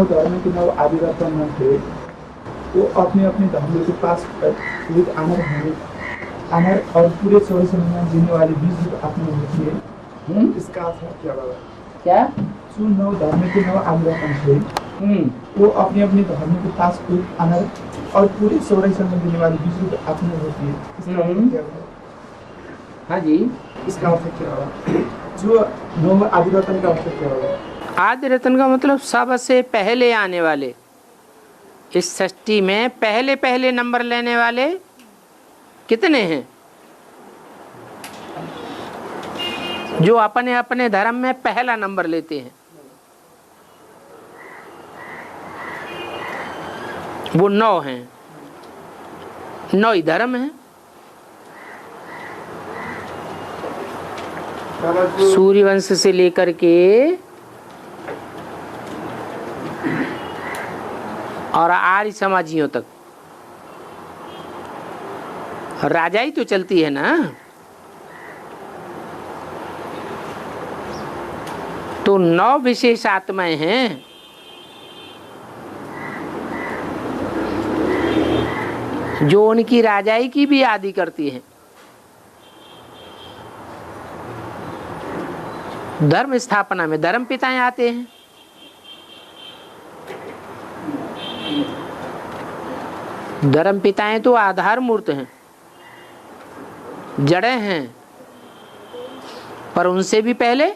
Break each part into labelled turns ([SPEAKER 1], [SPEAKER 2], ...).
[SPEAKER 1] धर्म के नव आदि रत्न थे, वो अपने अपने धर्म के पास विद अमर और पूरे 24 में जीने वाले 20 रूप अपने होती है। इसका अर्थ क्या बाबा?
[SPEAKER 2] क्या?
[SPEAKER 1] जो नव धर्म के नव आदि रत्न थे, वो अपने अपने धर्म के पास अनर और पूरे 24 में जीने वाली 20 रूप अपने होती है। इसका अर्थ क्या बाबा?
[SPEAKER 2] हाँ जी,
[SPEAKER 1] इसका अर्थ क्या बाबा? जो नव आदि रत्न का अर्थ क्या बाबा?
[SPEAKER 2] आदि रत्न का मतलब सबसे पहले आने वाले, इस सृष्टि में पहले पहले नंबर लेने वाले कितने हैं? जो अपने अपने धर्म में पहला नंबर लेते हैं वो 9 हैं। 9 ही धर्म है। सूर्यवंश से लेकर के और आर्य समाजियों तक राजाई तो चलती है ना। तो 9 विशेष आत्माएं हैं। जो उनकी राजाई की भी आदि करती हैं। धर्म स्थापना में धर्म पिताएं आते हैं। धर्म पिताएं तो आधार मूर्त हैं, जड़ें हैं, पर उनसे भी पहले,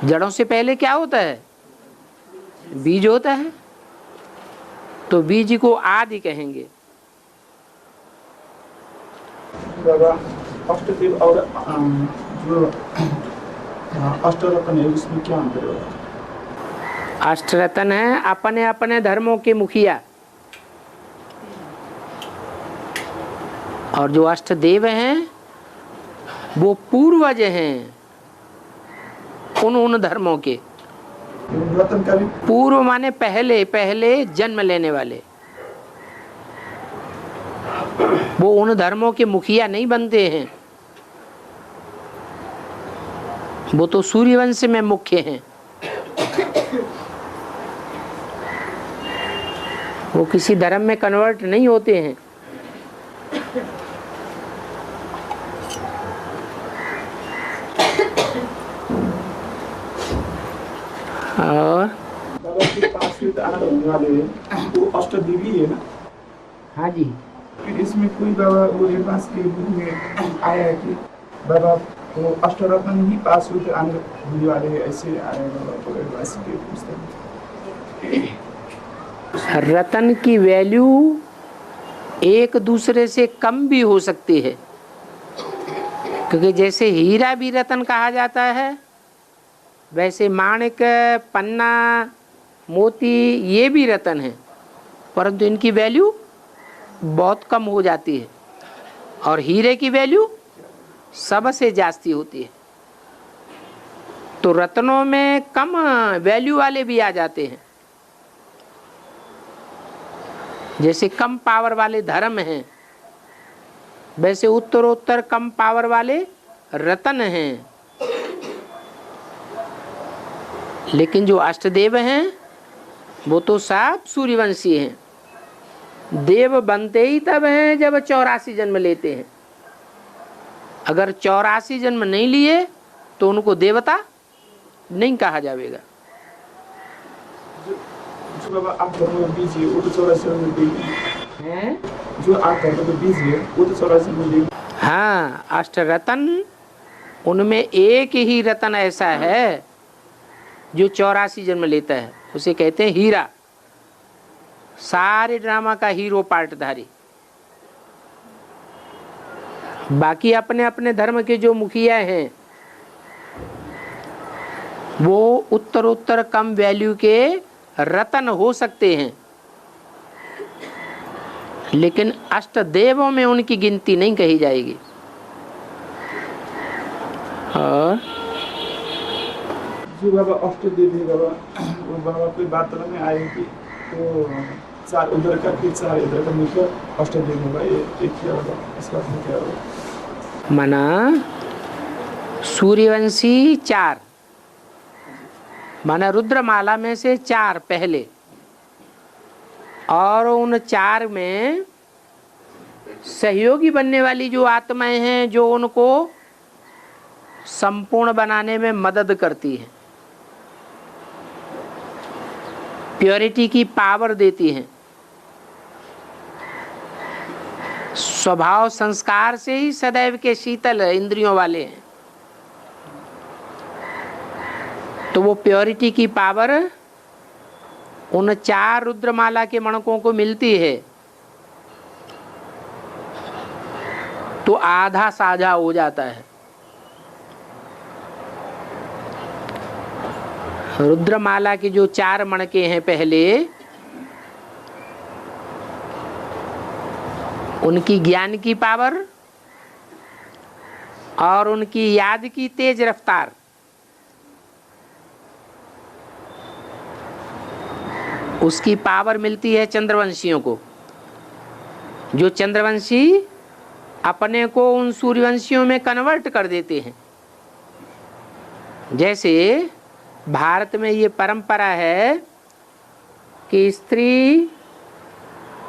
[SPEAKER 2] जड़ों से पहले क्या होता है? बीज होता है। तो बीज को आदि कहेंगे।
[SPEAKER 1] बाबा अष्टदेव और जो अष्टरत्न है उसमें क्या अंतर है?
[SPEAKER 2] अष्टरत्न है अपने अपने धर्मों के मुखिया, और जो अष्टदेव हैं वो पूर्वज हैं उन धर्मों के।
[SPEAKER 1] रत्न का भी
[SPEAKER 2] पूर्व माने पहले पहले जन्म लेने वाले। वो उन धर्मों के मुखिया नहीं बनते हैं, वो तो सूर्यवंश में मुख्य हैं। वो किसी धर्म में कन्वर्ट नहीं होते हैं। और
[SPEAKER 1] होने वाले वो अष्टदेवी है ना?
[SPEAKER 2] हाँ जी,
[SPEAKER 1] फिर इसमें कोई बाबा वो एडवांस के बुक में आया है कि बाबा वो अष्टरत्न ही पास हुए आने होने वाले हैं, ऐसे आया है बाबा को एडवांस के पुस्तक।
[SPEAKER 2] रतन की वैल्यू एक दूसरे से कम भी हो सकती है, क्योंकि जैसे हीरा भी रतन कहा जाता है, वैसे माणिक, पन्ना, मोती ये भी रतन है, परंतु इनकी वैल्यू बहुत कम हो जाती है और हीरे की वैल्यू सबसे जास्ती होती है। तो रत्नों में कम वैल्यू वाले भी आ जाते हैं। जैसे कम पावर वाले धर्म हैं, वैसे उत्तरोत्तर कम पावर वाले रत्न हैं। लेकिन जो अष्टदेव हैं वो तो सब सूर्यवंशी हैं। देव बनते ही तब हैं जब 84 जन्म लेते हैं। अगर 84 जन्म नहीं लिए तो उनको देवता नहीं कहा जाएगा।
[SPEAKER 1] जो बाबा आप धर्म में बीज है वो तो 84 में देंगे हैं। जो आप धर्म में बीज है वो तो 84 में देंगे।
[SPEAKER 2] हाँ, अष्टरत्न उनमें एक ही रत्न ऐसा है जो 84 जन्म लेता है, उसे कहते हैं हीरा। सारे ड्रामा का हीरो पार्टधारी। बाकी अपने अपने धर्म के जो मुखिया हैं वो उत्तरोत्तर कम वैल्यू के रत्न हो सकते हैं, लेकिन अष्टदेवों में उनकी गिनती नहीं कही जाएगी। और
[SPEAKER 1] जो बाबा अष्टदेवी बाबा वो बाबा कोई बात में आए कि तो 4 उधर का फिर 4 इधर का मिलकर अष्टदेव होगा, ये एक क्या होगा, इसका क्या होगा?
[SPEAKER 2] मना सूर्यवंशी 4, माना रुद्रमाला में से 4 पहले, और उन 4 में सहयोगी बनने वाली जो आत्माएं हैं, जो उनको संपूर्ण बनाने में मदद करती हैं, प्योरिटी की पावर देती हैं। स्वभाव संस्कार से ही सदैव के शीतल इंद्रियों वाले हैं, तो वो प्योरिटी की पावर उन 4 रुद्रमाला के मणकों को मिलती है, तो आधा साझा हो जाता है। रुद्रमाला के जो 4 मणके हैं पहले, उनकी ज्ञान की पावर और उनकी याद की तेज रफ्तार, उसकी पावर मिलती है चंद्रवंशियों को। जो चंद्रवंशी अपने को उन सूर्यवंशियों में कन्वर्ट कर देते हैं। जैसे भारत में ये परंपरा है कि स्त्री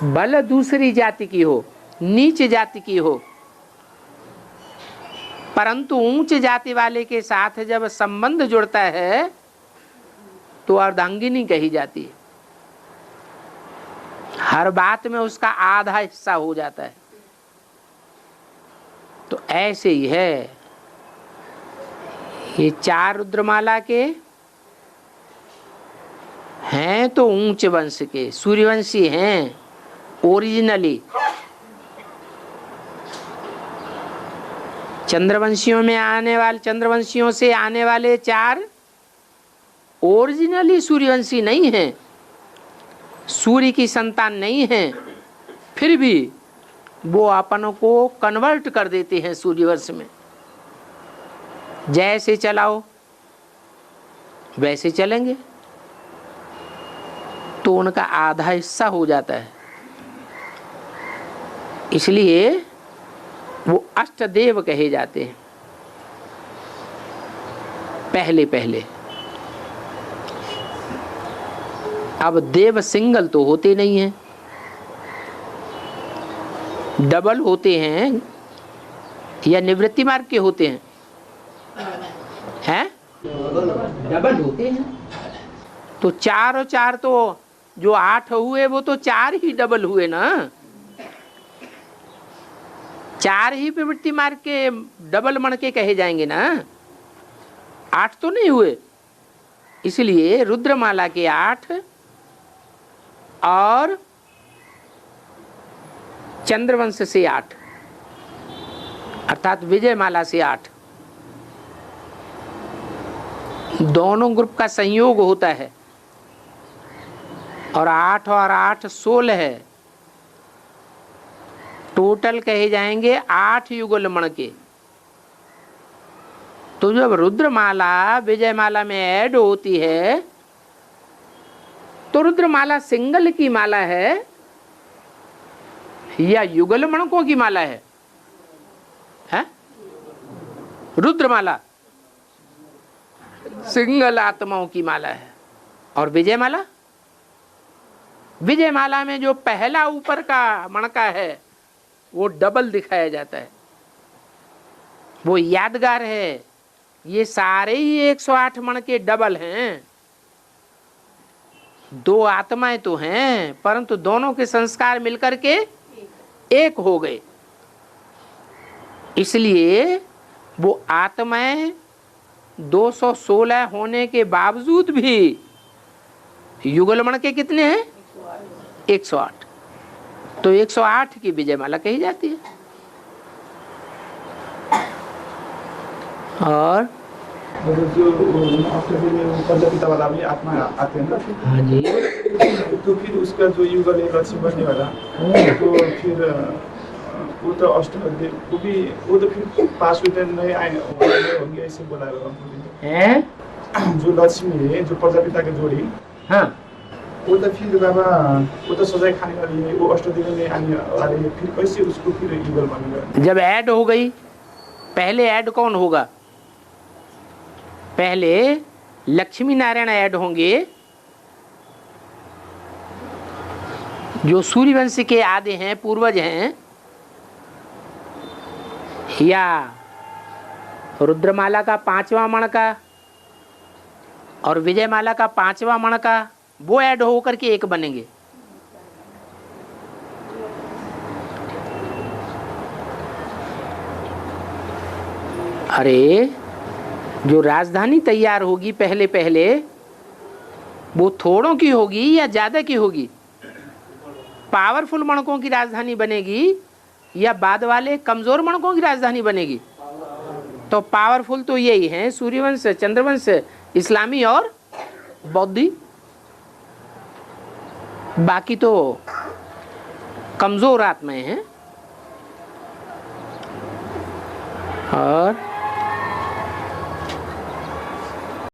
[SPEAKER 2] बल दूसरी जाति की हो, नीच जाति की हो, परंतु ऊंच जाति वाले के साथ जब संबंध जुड़ता है तो अर्धांगिनी कही जाती है। हर बात में उसका आधा हिस्सा हो जाता है। तो ऐसे ही है, ये 4 रुद्रमाला के हैं तो ऊंच वंश के सूर्यवंशी हैं ओरिजिनली। चंद्रवंशियों में आने वाले, चंद्रवंशियों से आने वाले 4 ओरिजिनली सूर्यवंशी नहीं हैं, सूर्य की संतान नहीं हैं, फिर भी वो अपनों को कन्वर्ट कर देते हैं सूर्यवंश में। जैसे चलाओ वैसे चलेंगे, तो उनका आधा हिस्सा हो जाता है। इसलिए वो अष्टदेव कहे जाते हैं पहले पहले। अब देव सिंगल तो होते नहीं हैं, डबल होते हैं या निवृत्ति मार्ग के होते हैं, हैं? डबल होते हैं। तो 4 और 4 तो जो 8 हुए वो तो 4 ही डबल हुए ना, 4 ही प्रवृत्ति मार्ग के डबल मणके कहे जाएंगे ना, 8 तो नहीं हुए। इसलिए रुद्रमाला के 8 और चंद्रवंश से 8 अर्थात विजयमाला से 8, दोनों ग्रुप का संयोग होता है, और 8 और 8 16 है, टोटल कहे जाएंगे 8 युगल मणके। तो जब रुद्रमाला विजयमाला में ऐड होती है तो रुद्रमाला सिंगल की माला है या युगल मणकों की माला है? रुद्रमाला सिंगल आत्माओं की माला है। और विजयमाला, विजयमाला में जो पहला ऊपर का मणका है वो डबल दिखाया जाता है, वो यादगार है। ये सारे ही 108 मणके डबल हैं। 2 आत्माएं तो हैं, परंतु दोनों के संस्कार मिलकर के एक हो गए। इसलिए वो आत्माएं 216 होने के बावजूद भी युगल मणके कितने हैं? 108। तो 108 की विजयमाला कही जाती है। और
[SPEAKER 1] जो प्रजापिता वाला भी आत्मा आते हैं ना,
[SPEAKER 2] हाँ जी,
[SPEAKER 1] तो फिर उसका जो युगल है लक्ष्मी बनने वाला, तो फिर वो तो अष्टदेव वो भी, वो तो फिर पास हुए नए आए होंगे ऐसे बोला
[SPEAKER 2] है।
[SPEAKER 1] जो लक्ष्मी है, जो प्रजापिता के जोड़ी,
[SPEAKER 2] हाँ,
[SPEAKER 1] वो तो फिर बाबा वो तो सजाए खाने वाली है, वो अष्टदेव में आने वाली है, फिर कैसे उसको फिर युगल बनेगा?
[SPEAKER 2] जब ऐड हो गई, पहले ऐड कौन होगा? पहले लक्ष्मी नारायण ऐड होंगे, जो सूर्यवंश के आदि हैं, पूर्वज हैं, या रुद्रमाला का 5वां मण का और विजयमाला का 5वां मण का, वो ऐड होकर के एक बनेंगे। अरे जो राजधानी तैयार होगी पहले पहले, वो थोड़ों की होगी या ज्यादा की होगी? पावरफुल मणकों की राजधानी बनेगी या बाद वाले कमजोर मणकों की राजधानी बनेगी? तो पावरफुल तो यही हैं, सूर्यवंश, चंद्रवंश, इस्लामी और बौद्धि। बाकी तो कमजोर आत्माएं हैं। और